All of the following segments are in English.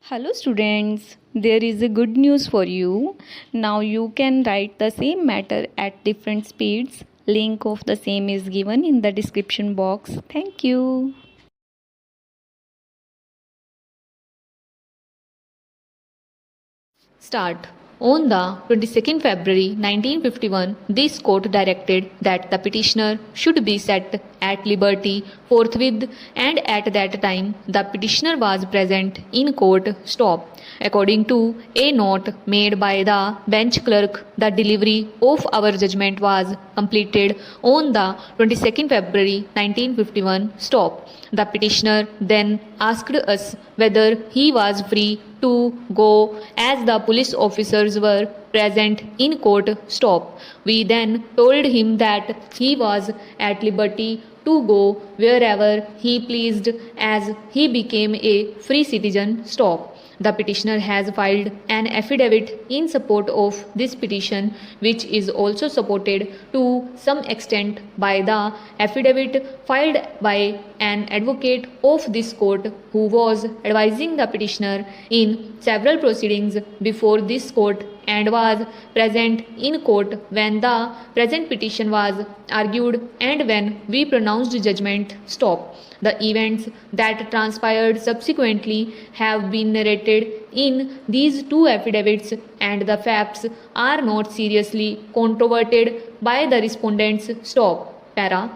Hello students, there is a good news for you. Now you can write the same matter at different speeds. Link of the same is given in the description box. Thank you. Start. On the 22nd February 1951, this court directed that the petitioner should be set at liberty forthwith, and at that time the petitioner was present in court. Stop. According to a note made by the bench clerk, the delivery of our judgment was completed on the 22nd February 1951. Stop. The petitioner then asked us whether he was free to go, as the police officers were present in court. Stop. We then told him that he was at liberty to go wherever he pleased, as he became a free citizen. Stop. The petitioner has filed an affidavit in support of this petition, which is also supported to some extent by the affidavit filed by an advocate of this court who was advising the petitioner in several proceedings before this court and was present in court when the present petition was argued and when we pronounced judgment. Stop. The events that transpired subsequently have been narrated in these two affidavits, and the facts are not seriously controverted by the respondents. Stop. Para.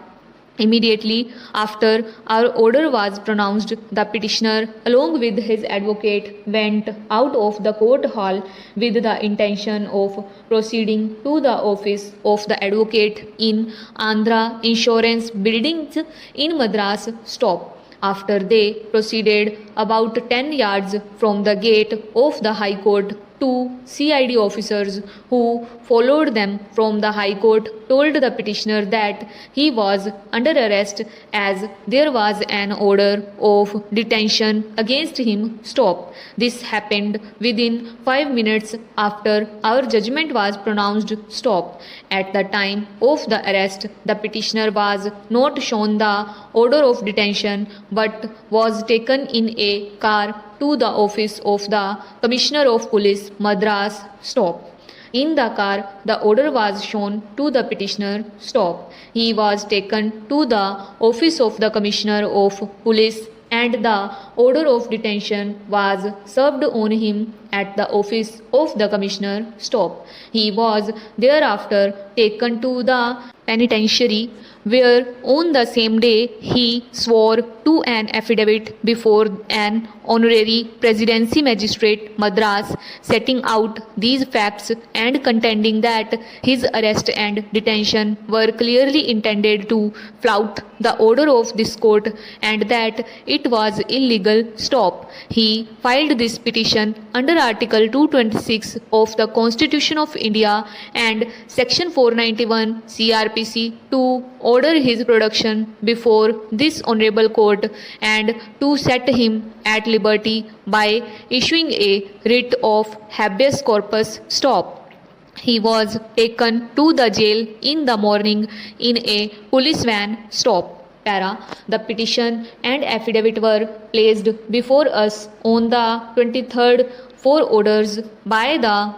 Immediately after our order was pronounced, the petitioner, along with his advocate, went out of the court hall with the intention of proceeding to the office of the advocate in Andhra Insurance Buildings in Madras. Stop. After they proceeded about 10 yards from the gate of the High Court, two CID officers who followed them from the High Court told the petitioner that he was under arrest, as there was an order of detention against him. Stop. This happened within 5 minutes after our judgment was pronounced. Stop. At the time of the arrest, the petitioner was not shown the order of detention but was taken in a car to the office of the Commissioner of Police, Madras. Stop. In the car, the order was shown to the petitioner. Stop. He was taken to the office of the Commissioner of Police, and the order of detention was served on him at the office of the Commissioner. Stop. He was thereafter taken to the penitentiary, where on the same day he swore to an affidavit before an honorary presidency magistrate, Madras, setting out these facts and contending that his arrest and detention were clearly intended to flout the order of this court and that it was illegal. Stop. He filed this petition under Article 226 of the Constitution of India and Section 491 CRPC to order his production before this honorable court and to set him at liberty by issuing a writ of habeas corpus. Stop. He was taken to the jail in the morning in a police van. Stop. Para. The petition and affidavit were placed before us on the 23rd for orders by the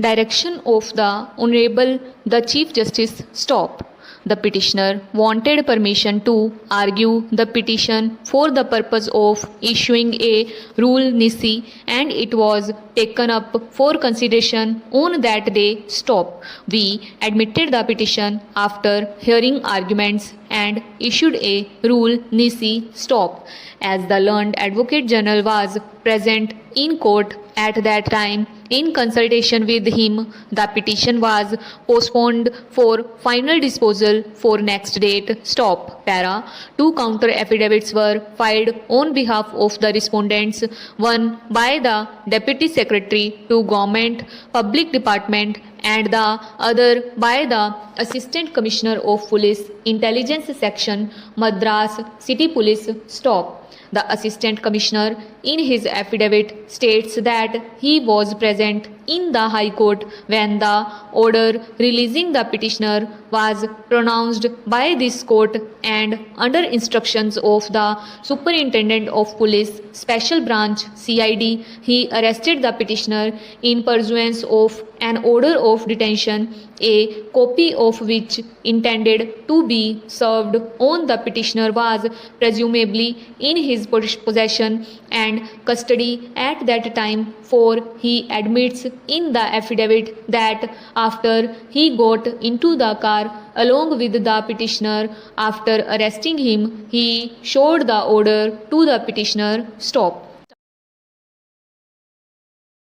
direction of the Honorable the Chief Justice. Stop. The petitioner wanted permission to argue the petition for the purpose of issuing a rule nisi, and it was taken up for consideration on that day. Stop. We admitted the petition after hearing arguments and issued a rule nisi. Stop. As the learned Advocate General was present in court at that time, in consultation with him, the petition was postponed for final disposal for next date. Stop. Para. Two counter affidavits were filed on behalf of the respondents, one by the Deputy Secretary to Government Public Department and the other by the Assistant Commissioner of Police, Intelligence Section, Madras City Police. Stop. The Assistant Commissioner in his affidavit states that he was present in the High Court when the order releasing the petitioner was pronounced by this court, and under instructions of the Superintendent of Police Special Branch CID, he arrested the petitioner in pursuance of an order of detention, a copy of which intended to be served on the petitioner was presumably in his possession and custody at that time, for he admits in the affidavit that after he got into the car along with the petitioner after arresting him, he showed the order to the petitioner, "Stop."